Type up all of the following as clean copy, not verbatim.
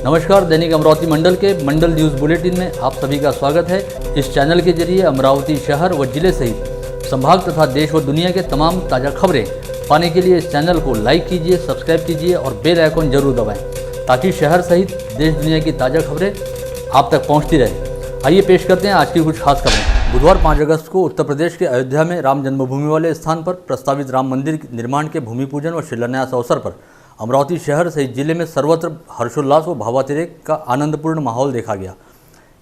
नमस्कार, दैनिक अमरावती मंडल के मंडल news bulletin में आप सभी का स्वागत है। इस चैनल के जरिए अमरावती शहर व जिले सहित संभाग तथा देश व दुनिया के तमाम ताज़ा खबरें पाने के लिए इस चैनल को लाइक कीजिए, सब्सक्राइब कीजिए और बेल आइकन जरूर दबाएं ताकि शहर सहित देश दुनिया की ताज़ा खबरें आप तक पहुँचती रहे। आइए पेश करते हैं आज की कुछ खास खबरें। बुधवार 5 अगस्त को उत्तर प्रदेश के अयोध्या में राम जन्मभूमि वाले स्थान पर प्रस्तावित राम मंदिर निर्माण के भूमि पूजन व शिलान्यास अवसर पर अमरावती शहर सहित जिले में सर्वत्र हर्षोल्लास व भावातिरेक का आनंदपूर्ण माहौल देखा गया।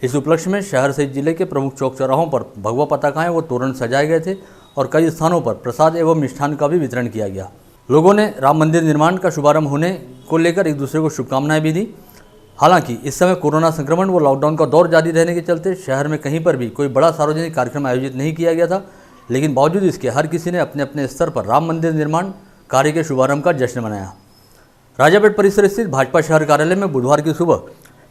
इस उपलक्ष्य में शहर सहित जिले के प्रमुख चौक चौराहों पर भगवा पताकाएं व तोरण सजाए गए थे और कई स्थानों पर प्रसाद एवं मिष्ठान का भी वितरण किया गया। लोगों ने राम मंदिर निर्माण का शुभारंभ होने को लेकर एक दूसरे को शुभकामनाएं भी दी। हालांकि इस समय कोरोना संक्रमण व लॉकडाउन का दौर जारी रहने के चलते शहर में कहीं पर भी कोई बड़ा सार्वजनिक कार्यक्रम आयोजित नहीं किया गया था, लेकिन बावजूद इसके हर किसी ने अपने अपने स्तर पर राम मंदिर निर्माण कार्य के शुभारंभ का जश्न मनाया। राजापेट परिसर स्थित भाजपा शहर कार्यालय में बुधवार की सुबह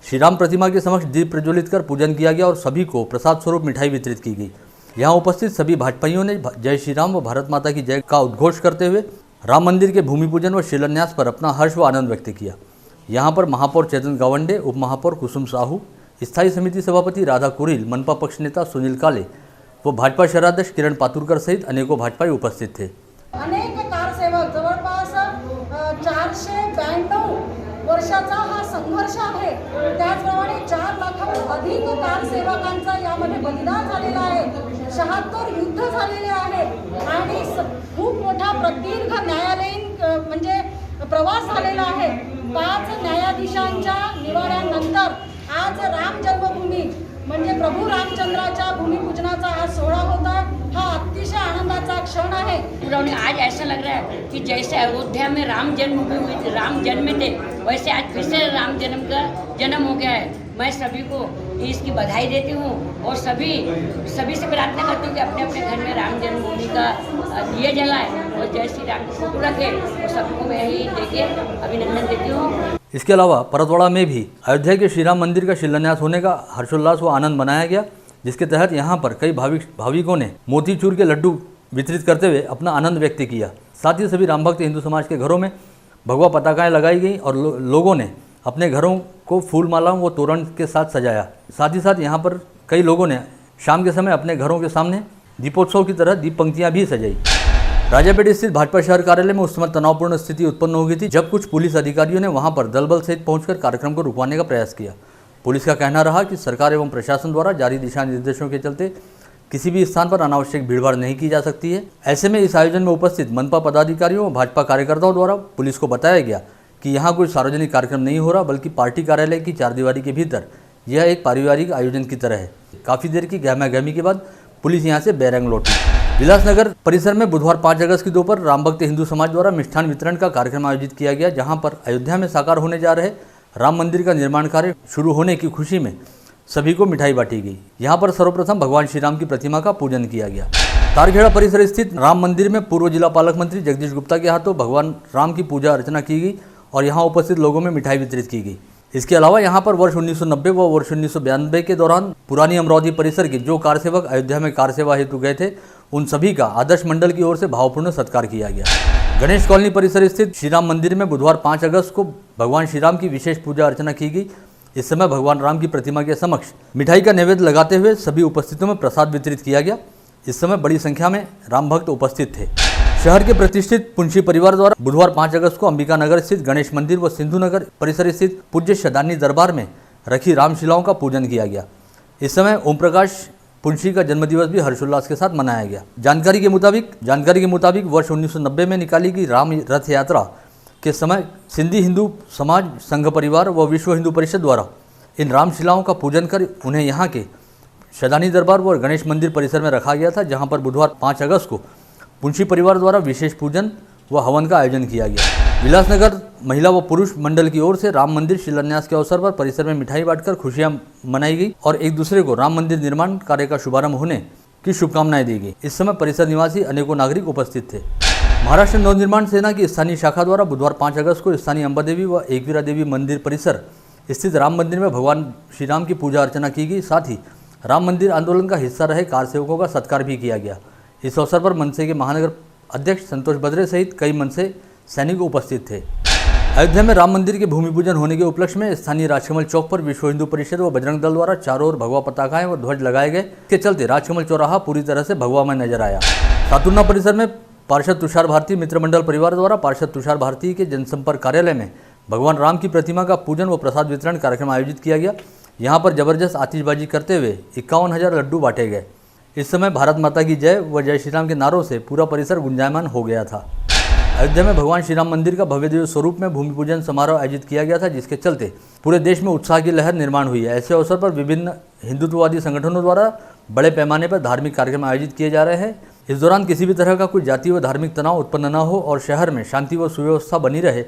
श्री राम प्रतिमा के समक्ष दीप प्रज्वलित कर पूजन किया गया और सभी को प्रसाद स्वरूप मिठाई वितरित की गई। यहाँ उपस्थित सभी भाजपाइयों ने जय श्री राम व भारत माता की जय का उद्घोष करते हुए राम मंदिर के भूमि पूजन व शिलान्यास पर अपना हर्ष व आनंद व्यक्त किया। यहाँ पर महापौर चेतन गावंडे, उप महापौर कुसुम साहू, स्थायी समिति सभापति राधा कुरील, मनपा पक्ष नेता सुनील काले व भाजपा शहराध्यक्ष किरण पातुरकर सहित अनेकों भाजपाई उपस्थित थे। अनेक कारसेवक जवळपास 492 वर्षाचा हा संघर्ष आहे। त्याचप्रमाणे 4 लाखाहून अधिक कारसेवकांचा यामध्ये बलिदान झालेला आहे। 76 युद्ध झालेले आहे आणि खूप मोठा प्रदीर्घ न्यायालयीन म्हणजे प्रवास झालेला आहे। 5 न्यायाधीशांच्या निवाड्यानंतर आज राम जन्मभूमी म्हणजे प्रभू रामचंद्राच्या भूमिपूजनाचा हा सोहळा होता। हा अतिशय आनंदाचा क्षण है। आज ऐसा लग रहा है कि जैसे अयोध्या में राम जन्मभूमि राम जन्मे थे, वैसे आज फिर से राम जन्म हो गया है। मैं सभी को इसकी बधाई देती हूँ और सभी से प्रार्थना करती हूँ कि अपने अपने घर में राम जन्मभूमि का दिए जलाए और जय श्री राम की फोटो रखे और सबको मैं यही देके अभिनंदन देती हूँ। इसके अलावा परतवाड़ा में भी अयोध्या के श्री राम मंदिर का शिलान्यास होने का हर्षोल्लास व आनंद मनाया गया, जिसके तहत यहाँ पर कई भाविकों ने मोतीचूर के लड्डू वितरित करते हुए अपना आनंद व्यक्त किया। साथ ही सभी राम भक्त हिंदू समाज के घरों में भगवा पताकाएं लगाई गई और लोगों ने अपने घरों को फूल मालाओं व तोरण के साथ सजाया। साथ ही साथ यहाँ पर कई लोगों ने शाम के समय अपने घरों के सामने दीपोत्सव की तरह दीप पंक्तियाँ भी सजाई। राजापेट स्थित भाजपा शहर कार्यालय में उस समय तनावपूर्ण स्थिति उत्पन्न हो गई थी जब कुछ पुलिस अधिकारियों ने वहां पर दलबल सहित पहुंचकर कार्यक्रम को रुकवाने का प्रयास किया। पुलिस का कहना रहा कि सरकार एवं प्रशासन द्वारा जारी दिशा निर्देशों के चलते किसी भी स्थान पर अनावश्यक भीड़भाड़ नहीं की जा सकती है। ऐसे में इस आयोजन में उपस्थित मनपा पदाधिकारियों व भाजपा कार्यकर्ताओं द्वारा पुलिस को बताया गया कि यहाँ कोई सार्वजनिक कार्यक्रम नहीं हो रहा, बल्कि पार्टी कार्यालय की 4 दीवारी के भीतर यह एक पारिवारिक आयोजन की तरह है। काफ़ी देर की गहमा-गहमी के बाद पुलिस यहाँ से बैरंग लौटी। विलासनगर परिसर में बुधवार 5 अगस्त की दोपहर राम भक्त हिंदू समाज द्वारा मिष्ठान वितरण का कार्यक्रम आयोजित किया गया, जहां पर अयोध्या में साकार होने जा रहे राम मंदिर का निर्माण कार्य शुरू होने की खुशी में सभी को मिठाई बांटी गई। यहां पर सर्वप्रथम भगवान श्री राम की प्रतिमा का पूजन किया गया। तारखेड़ा परिसर स्थित राम मंदिर में पूर्व जिला पालक मंत्री जगदीश गुप्ता के हाथों भगवान राम की पूजा अर्चना की गई और यहाँ उपस्थित लोगों में मिठाई वितरित की गई। इसके अलावा यहाँ पर वर्ष 1990 व वर्ष 1992 के दौरान पुरानी अमरावती परिसर के जो कारसेवक अयोध्या में कार सेवा हेतु गए थे, उन सभी का आदर्श मंडल की ओर से भावपूर्ण सत्कार किया गया। गणेश कॉलोनी परिसर स्थित श्री राम मंदिर में बुधवार 5 अगस्त को भगवान श्री राम की विशेष पूजा अर्चना की गई। इस समय भगवान राम की प्रतिमा के समक्ष मिठाई का नैवेद्य लगाते हुए सभी उपस्थितों में प्रसाद वितरित किया गया। इस समय बड़ी संख्या में राम भक्त उपस्थित थे। शहर के प्रतिष्ठित पुंशी परिवार द्वारा बुधवार 5 अगस्त को अंबिका नगर स्थित गणेश मंदिर व सिंधु नगर परिसर स्थित पूज्य शदानी दरबार में रखी रामशिलाओं का पूजन किया गया। इस समय ओम प्रकाश पुंशी का जन्मदिवस भी हर्षोल्लास के साथ मनाया गया। जानकारी के मुताबिक वर्ष 1990 में निकाली गई राम रथ यात्रा के समय सिंधी हिंदू समाज संघ परिवार व विश्व हिंदू परिषद द्वारा इन रामशिलाओं का पूजन कर उन्हें यहाँ के शदानी दरबार व गणेश मंदिर परिसर में रखा गया था, जहाँ पर बुधवार 5 अगस्त को पुंशी परिवार द्वारा विशेष पूजन व हवन का आयोजन किया गया। विलासनगर महिला व पुरुष मंडल की ओर से राम मंदिर शिलान्यास के अवसर पर परिसर में मिठाई बांटकर खुशियां मनाई गई और एक दूसरे को राम मंदिर निर्माण कार्य का शुभारंभ होने की शुभकामनाएं दी गई। इस समय परिसर निवासी अनेकों नागरिक उपस्थित थे। महाराष्ट्र नवनिर्माण सेना की स्थानीय शाखा द्वारा बुधवार 5 अगस्त को स्थानीय अंबा देवी व एकवीरा देवी मंदिर परिसर स्थित राम मंदिर में भगवान श्री राम की पूजा अर्चना की गई। साथ ही राम मंदिर आंदोलन का हिस्सा रहे कार सेवकों का सत्कार भी किया गया। इस अवसर पर मनसे के महानगर अध्यक्ष संतोष बद्रे सहित कई मनसे सैनिक उपस्थित थे। अयोध्या में राम मंदिर के भूमि पूजन होने के उपलक्ष्य में स्थानीय राजकमल चौक पर विश्व हिंदू परिषद व बजरंग दल द्वारा चारों ओर भगवा पताकाएं व ध्वज लगाए गए। इसके चलते राजकमल चौराहा पूरी तरह से भगवामय नजर आया। सातुन्ना परिसर में पार्षद तुषार भारती मित्र मंडल परिवार द्वारा पार्षद तुषार भारती के जनसंपर्क कार्यालय में भगवान राम की प्रतिमा का पूजन व प्रसाद वितरण कार्यक्रम आयोजित किया गया। यहाँ पर जबरदस्त आतिशबाजी करते हुए 51,000 लड्डू बांटे गए। इस समय भारत माता की जय व जय श्री राम के नारों से पूरा परिसर गुंजायमान हो गया था। अयोध्या में भगवान श्री राम मंदिर का भव्य दिव्य स्वरूप में भूमि पूजन समारोह आयोजित किया गया था, जिसके चलते पूरे देश में उत्साह की लहर निर्माण हुई है। ऐसे अवसर पर विभिन्न हिंदुत्ववादी संगठनों द्वारा बड़े पैमाने पर धार्मिक कार्यक्रम आयोजित किए जा रहे हैं। इस दौरान किसी भी तरह का कोई जातीय व धार्मिक तनाव उत्पन्न न हो और शहर में शांति व सुव्यवस्था बनी रहे,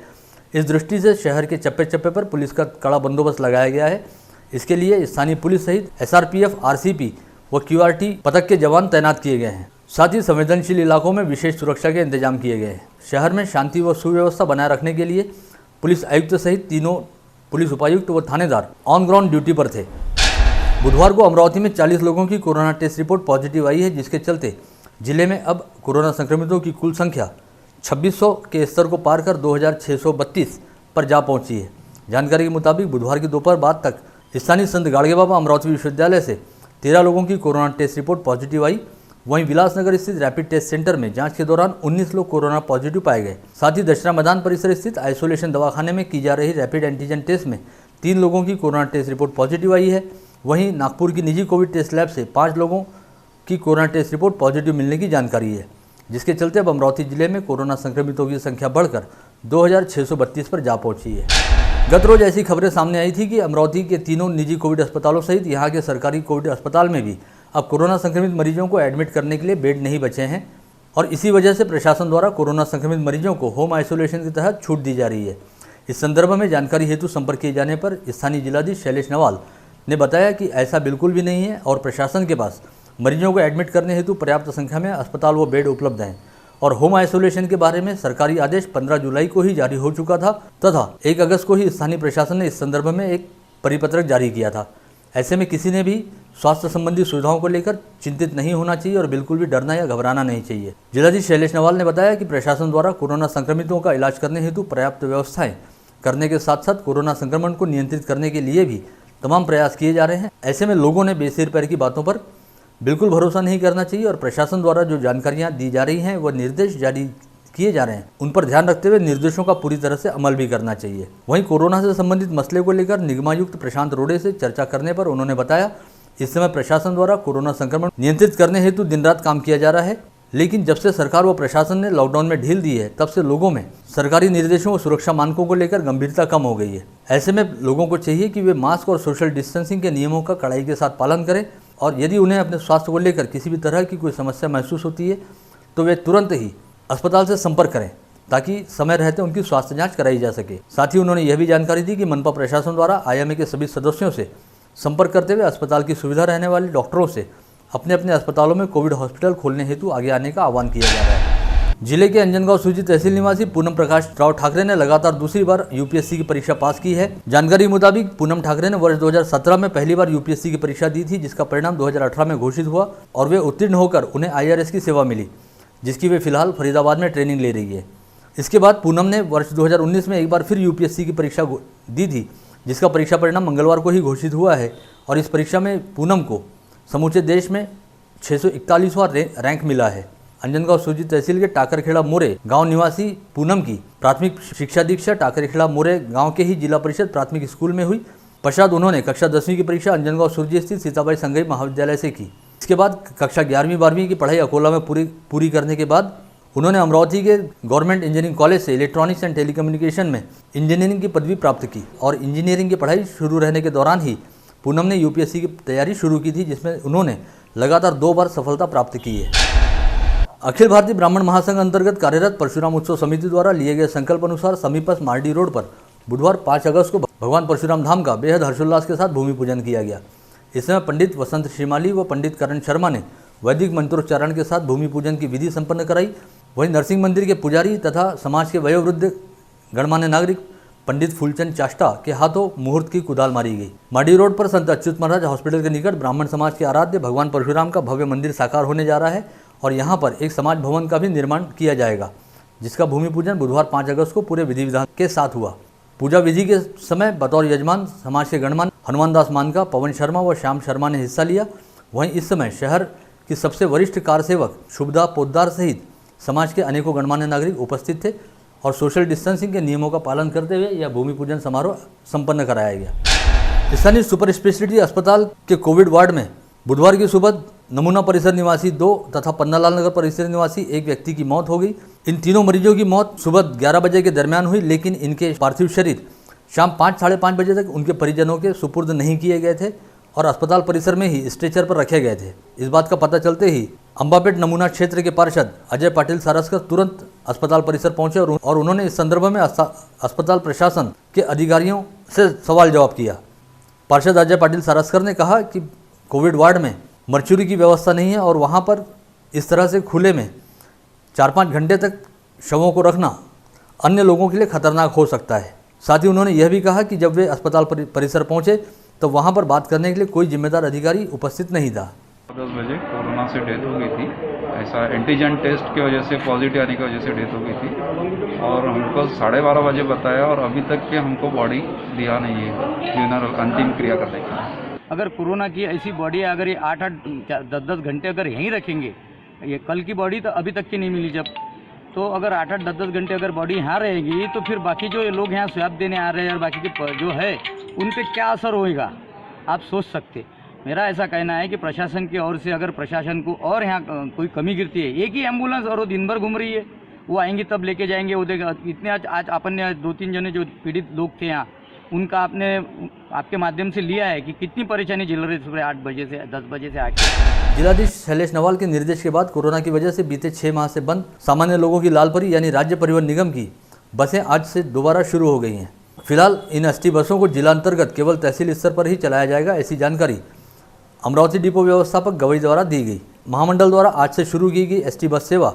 इस दृष्टि से शहर के चप्पे चप्पे पर पुलिस का कड़ा बंदोबस्त लगाया गया है। इसके लिए स्थानीय पुलिस सहित SRPF, RCP व QRT पदक के जवान तैनात किए गए हैं। साथ ही संवेदनशील इलाकों में विशेष सुरक्षा के इंतजाम किए गए हैं। शहर में शांति व सुव्यवस्था बनाए रखने के लिए पुलिस आयुक्त सहित तीनों पुलिस उपायुक्त व थानेदार ऑन ग्राउंड ड्यूटी पर थे। बुधवार को अमरावती में 40 लोगों की कोरोना टेस्ट रिपोर्ट पॉजिटिव आई है, जिसके चलते जिले में अब कोरोना संक्रमितों की कुल संख्या 2600 के स्तर को पार कर 2632 पर जा पहुंची है। जानकारी के मुताबिक बुधवार की दोपहर बाद तक स्थानीय संत गाड़गे बाबा अमरावती विश्वविद्यालय से 13 लोगों की कोरोना टेस्ट रिपोर्ट पॉजिटिव आई। वहीं विलासनगर स्थित रैपिड टेस्ट सेंटर में जांच के दौरान 19 लोग कोरोना पॉजिटिव पाए गए। साथ ही दशहरा मैदान परिसर स्थित आइसोलेशन दवाखाने में की जा रही रैपिड एंटीजन टेस्ट में 3 लोगों की कोरोना टेस्ट रिपोर्ट पॉजिटिव आई है। वहीं नागपुर की निजी कोविड टेस्ट लैब से 5 लोगों की कोरोना टेस्ट रिपोर्ट पॉजिटिव मिलने की जानकारी है, जिसके चलते अब अमरावती जिले में कोरोना संक्रमितों की संख्या बढ़कर 2632 पर जा पहुंची है। गत रोज ऐसी खबरें सामने आई थी कि अमरावती के तीनों निजी कोविड अस्पतालों सहित यहां के सरकारी कोविड अस्पताल में भी अब कोरोना संक्रमित मरीजों को एडमिट करने के लिए बेड नहीं बचे हैं और इसी वजह से प्रशासन द्वारा कोरोना संक्रमित मरीजों को होम आइसोलेशन के तहत छूट दी जा रही है। इस संदर्भ में जानकारी हेतु संपर्क किए जाने पर स्थानीय जिलाधीश शैलेश नवाल ने बताया कि ऐसा बिल्कुल भी नहीं है और प्रशासन के पास मरीजों को एडमिट करने हेतु पर्याप्त संख्या में अस्पताल व बेड उपलब्ध हैं और होम आइसोलेशन के बारे में सरकारी आदेश 15 जुलाई को ही जारी हो चुका था तथा 1 अगस्त को ही स्थानीय प्रशासन ने इस संदर्भ में एक परिपत्रक जारी किया था। ऐसे में किसी ने भी स्वास्थ्य संबंधी सुविधाओं को लेकर चिंतित नहीं होना चाहिए और बिल्कुल भी डरना या घबराना नहीं चाहिए। जिलाधीश शैलेश नवाल ने बताया कि प्रशासन द्वारा कोरोना संक्रमितों का इलाज करने हेतु पर्याप्त व्यवस्थाएं करने के साथ साथ कोरोना संक्रमण को नियंत्रित करने के लिए भी तमाम प्रयास किए जा रहे हैं। ऐसे में लोगों ने बेसिर पैर की बातों पर बिल्कुल भरोसा नहीं करना चाहिए और प्रशासन द्वारा जो जानकारियां दी जा रही हैं व निर्देश जारी किए जा रहे हैं उन पर ध्यान रखते हुए निर्देशों का पूरी तरह से अमल भी करना चाहिए। वहीं कोरोना से संबंधित मसले को लेकर निगमायुक्त प्रशांत रोड़े से चर्चा करने पर उन्होंने बताया, इस समय प्रशासन द्वारा कोरोना संक्रमण नियंत्रित करने हेतु दिन रात काम किया जा रहा है, लेकिन जब से सरकार व प्रशासन ने लॉकडाउन में ढील दी है तब से लोगों में सरकारी निर्देशों व सुरक्षा मानकों को लेकर गंभीरता कम हो गई है। ऐसे में लोगों को चाहिए कि वे मास्क और सोशल डिस्टेंसिंग के नियमों का कड़ाई के साथ पालन करें और यदि उन्हें अपने स्वास्थ्य को लेकर किसी भी तरह की कोई समस्या महसूस होती है तो वे तुरंत ही अस्पताल से संपर्क करें ताकि समय रहते उनकी स्वास्थ्य जांच कराई जा सके। साथ ही उन्होंने यह भी जानकारी दी कि मनपा प्रशासन द्वारा IMA के सभी सदस्यों से संपर्क करते हुए अस्पताल की सुविधा रहने वाले डॉक्टरों से अपने अपने अस्पतालों में कोविड हॉस्पिटल खोलने हेतु आगे आने का आह्वान किया जा रहा है। जिले के अंजनगांव सूची तहसील निवासी पूनम प्रकाश राव ठाकरे ने लगातार दूसरी बार UPSC की परीक्षा पास की है। जानकारी के मुताबिक पूनम ठाकरे ने वर्ष 2017 में पहली बार UPSC की परीक्षा दी थी, जिसका परिणाम 2018 में घोषित हुआ और वे उत्तीर्ण होकर उन्हें IRS की सेवा मिली, जिसकी वे फिलहाल फरीदाबाद में ट्रेनिंग ले रही है। इसके बाद पूनम ने वर्ष 2019 में एक बार फिर UPSC की परीक्षा दी थी, जिसका परीक्षा परिणाम मंगलवार को ही घोषित हुआ है और इस परीक्षा में पूनम को समूचे देश में 641वां रैंक मिला है। अंजनगांव सूची तहसील के टाकरखेड़ा मोरे गांव निवासी पूनम की प्राथमिक शिक्षा दीक्षा टाकरखेड़ा मोरे गांव के ही जिला परिषद प्राथमिक स्कूल में हुई। पश्चात उन्होंने कक्षा 10वीं की परीक्षा अंजनगांव सूर्य स्थित सीताबाई संघई महाविद्यालय से की। इसके बाद कक्षा 11वीं 12वीं की पढ़ाई अकोला में पूरी करने के बाद उन्होंने अमरावती के गवर्नमेंट इंजीनियरिंग कॉलेज से इलेक्ट्रॉनिक्स एंड टेलीकम्युनिकेशन में इंजीनियरिंग की पदवी प्राप्त की और इंजीनियरिंग की पढ़ाई शुरू रहने के दौरान ही पूनम ने UPSC की तैयारी शुरू की थी, जिसमें उन्होंने लगातार 2 बार सफलता प्राप्त की है। अखिल भारतीय ब्राह्मण महासंघ अंतर्गत कार्यरत परशुराम उत्सव समिति द्वारा लिए गए संकल्प अनुसार समीपस्थ मार्डी रोड पर बुधवार 5 अगस्त को भगवान परशुराम धाम का बेहद हर्षोल्लास के साथ भूमि पूजन किया गया। इस समय पंडित वसंत श्रीमाली व पंडित करण शर्मा ने वैदिक मंत्रोच्चारण के साथ भूमि पूजन की विधि संपन्न कराई। वहीं नरसिंह मंदिर के पुजारी तथा समाज के वयोवृद्ध गणमान्य नागरिक पंडित फूलचंद चाष्टा के हाथों मुहूर्त की कुदाल मारी गई। माडी रोड पर संत अच्युत महाराज हॉस्पिटल के निकट ब्राह्मण समाज के आराध्य भगवान परशुराम का भव्य मंदिर साकार होने जा रहा है और यहाँ पर एक समाज भवन का भी निर्माण किया जाएगा, जिसका भूमि पूजन बुधवार 5 अगस्त को पूरे विधि विधान के साथ हुआ। पूजा विधि के समय बतौर यजमान समाज के गणमान्य हनुमान दास मानका, पवन शर्मा व श्याम शर्मा ने हिस्सा लिया। वहीं इस समय शहर की सबसे वरिष्ठ कारसेवक शुभदा पोद्दार सहित समाज के अनेकों गणमान्य नागरिक उपस्थित थे और सोशल डिस्टेंसिंग के नियमों का पालन करते हुए यह भूमि पूजन समारोह संपन्न कराया गया। स्थानीय सुपर स्पेशलिटी अस्पताल के कोविड वार्ड में बुधवार की सुबह नमूना परिसर निवासी 2 तथा पन्नालाल नगर परिसर निवासी 1 व्यक्ति की मौत हो गई। इन तीनों मरीजों की मौत सुबह 11 बजे के दरमियान हुई, लेकिन इनके पार्थिव शरीर शाम 5 साढ़े 5 बजे तक उनके परिजनों के सुपुर्द नहीं किए गए थे और अस्पताल परिसर में ही स्ट्रेचर पर रखे गए थे। इस बात का पता चलते ही अंबापेट नमूना क्षेत्र के पार्षद अजय पाटिल सारस्कर तुरंत अस्पताल परिसर पहुंचे और उन्होंने इस संदर्भ में अस्पताल प्रशासन के अधिकारियों से सवाल जवाब किया। पार्षद अजय पाटिल सारस्कर ने कहा कि कोविड वार्ड में मर्चुरी की व्यवस्था नहीं है और वहां पर इस तरह से खुले में 4-5 घंटे तक शवों को रखना अन्य लोगों के लिए खतरनाक हो सकता है। साथ ही उन्होंने यह भी कहा कि जब वे अस्पताल परिसर पहुंचे तो वहां पर बात करने के लिए कोई जिम्मेदार अधिकारी उपस्थित नहीं था। 10 बजे कोरोना से डेथ हो गई थी। ऐसा एंटीजन टेस्ट की वजह से पॉजिटिव आने की वजह से डेथ हो गई थी और हमको 12:30 बजे बताया और अभी तक के हमको बॉडी दिया नहीं है फ्यूनरल अंतिम क्रिया करने के लिए। अगर कोरोना की ऐसी बॉडी अगर ये 8-8 10-10 घंटे अगर यहीं रखेंगे, ये कल की बॉडी तो अभी तक की नहीं मिली जब, तो अगर 8-8 10-10 घंटे अगर बॉडी यहाँ रहेगी तो फिर बाकी जो लोग यहाँ स्वैब देने आ रहे हैं और बाकी के जो है उन पर क्या असर होएगा आप सोच सकते। मेरा ऐसा कहना है कि प्रशासन की ओर से अगर प्रशासन को और यहाँ कोई कमी गिरती है, एक ही एम्बुलेंस और वो दिन भर घूम रही है, वो आएंगी तब लेके जाएंगे, वो देगा इतने आज अपन ने 2-3 जने जो पीड़ित लोग थे यहाँ उनका आपने आपके माध्यम से लिया है कि कितनी परेशानी झेल रहे सुबह 8 बजे से 10 बजे से आके। जिलाधीश शैलेश नवाल के निर्देश के बाद कोरोना की वजह से बीते 6 माह से बंद सामान्य लोगों की लालपरी यानी राज्य परिवहन निगम की बसें आज से दोबारा शुरू हो गई हैं। फिलहाल इन एसटी बसों को जिला अंतर्गत केवल तहसील स्तर पर ही चलाया जाएगा, ऐसी जानकारी अमरावती डिपो व्यवस्थापक गवई द्वारा दी गई। महामंडल द्वारा आज से शुरू की गई एसटी बस सेवा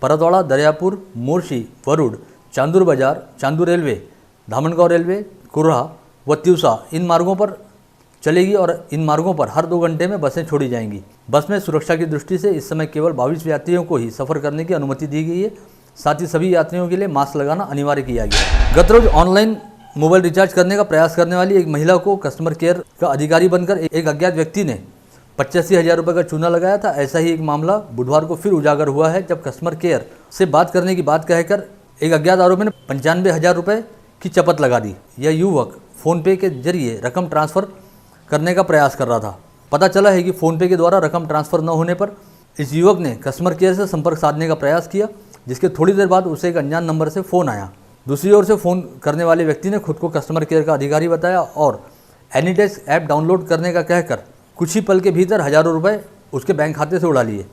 परतवाड़ा, दरियापुर, मोर्शी, वरुड़, चांदूर बाजार, चांदूर रेलवे, धामनगांव रेलवे, कुर्हा व तिवसा इन मार्गों पर चलेगी और इन मार्गों पर हर 2 घंटे में बसें छोड़ी जाएंगी। बस में सुरक्षा की दृष्टि से इस समय केवल 22 यात्रियों को ही सफ़र करने की अनुमति दी गई है। साथ ही सभी यात्रियों के लिए मास्क लगाना अनिवार्य किया गया है। गत रोज ऑनलाइन मोबाइल रिचार्ज करने का प्रयास करने वाली एक महिला को कस्टमर केयर का अधिकारी बनकर एक अज्ञात व्यक्ति ने 85,000 रुपये का चूना लगाया था। ऐसा ही एक मामला बुधवार को फिर उजागर हुआ है, जब कस्टमर केयर से बात करने की बात कहकर एक अज्ञात आरोपी ने 95,000 रुपये की चपत लगा दी। यह युवक फ़ोनपे के जरिए रकम ट्रांसफ़र करने का प्रयास कर रहा था। पता चला है कि फ़ोनपे के द्वारा रकम ट्रांसफ़र न होने पर इस युवक ने कस्टमर केयर से संपर्क साधने का प्रयास किया, जिसके थोड़ी देर बाद उसे एक अनजान नंबर से फ़ोन आया। दूसरी ओर से फ़ोन करने वाले व्यक्ति ने खुद को कस्टमर केयर का अधिकारी बताया और एनीडेस्क ऐप डाउनलोड करने का कहकर कुछ ही पल के भीतर हज़ारों रुपये उसके बैंक खाते से उड़ा लिए।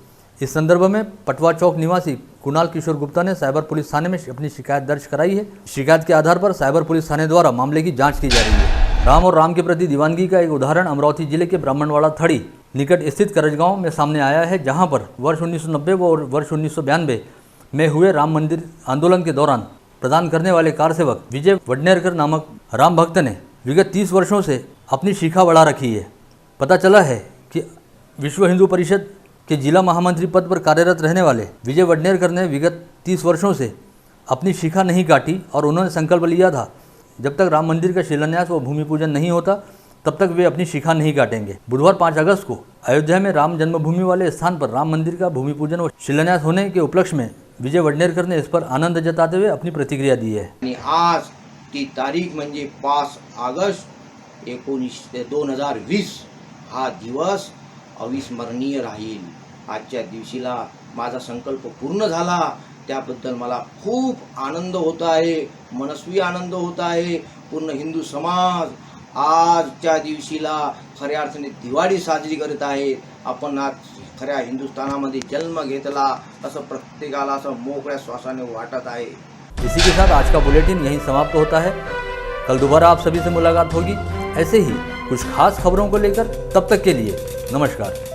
इस संदर्भ में पटवा चौक निवासी कुणाल किशोर गुप्ता ने साइबर पुलिस थाने में अपनी शिकायत दर्ज कराई है। शिकायत के आधार पर साइबर पुलिस थाने द्वारा मामले की जांच की जा रही है। राम और राम के प्रति दीवानगी का एक उदाहरण अमरावती जिले के ब्राह्मणवाड़ा थड़ी निकट स्थित करजगांव में सामने आया है, जहां पर वर्ष 1990 व वर्ष 1992 में हुए राम मंदिर आंदोलन के दौरान प्रदान करने वाले कारसेवक विजय वडनेरकर नामक राम भक्त ने विगत 30 वर्षों से अपनी शिखा बढ़ा रखी है। पता चला है कि विश्व हिंदू परिषद के जिला महामंत्री पद पर कार्यरत रहने वाले विजय वडनेरकर ने विगत 30 वर्षों से अपनी शिखा नहीं काटी और उन्होंने संकल्प लिया था जब तक राम मंदिर का शिलान्यास व भूमि पूजन नहीं होता तब तक वे अपनी शिखा नहीं काटेंगे। बुधवार 5 अगस्त को अयोध्या में राम जन्मभूमि वाले स्थान पर राम मंदिर का भूमि पूजन व शिलान्यास होने के उपलक्ष्य में विजय वडनेरकर ने इस पर आनंद जताते हुए अपनी प्रतिक्रिया दी है। आज ती तारीख म्हणजे 5 ऑगस्ट 2020 हा दिवस अविस्मरणीय राहील। आजच्या दिवशीला माझा संकल्प पूर्ण झाला, त्याबद्दल मला खूप आनंद होत आहे, मनस्वी आनंद होत आहे। पूर्ण हिंदू समाज आजच्या दिवशीला खऱ्या अर्थाने दिवाळी साजरी करत आहे। आपण आज खऱ्या हिंदुस्थानामध्ये जन्म घेतला असं प्रत्येकाला असं मोकळ्या श्वासाने वाटत आहे। इसी के साथ आज का बुलेटिन यहीं समाप्त होता है। कल दोबारा आप सभी से मुलाकात होगी ऐसे ही कुछ खास खबरों को लेकर। तब तक के लिए नमस्कार।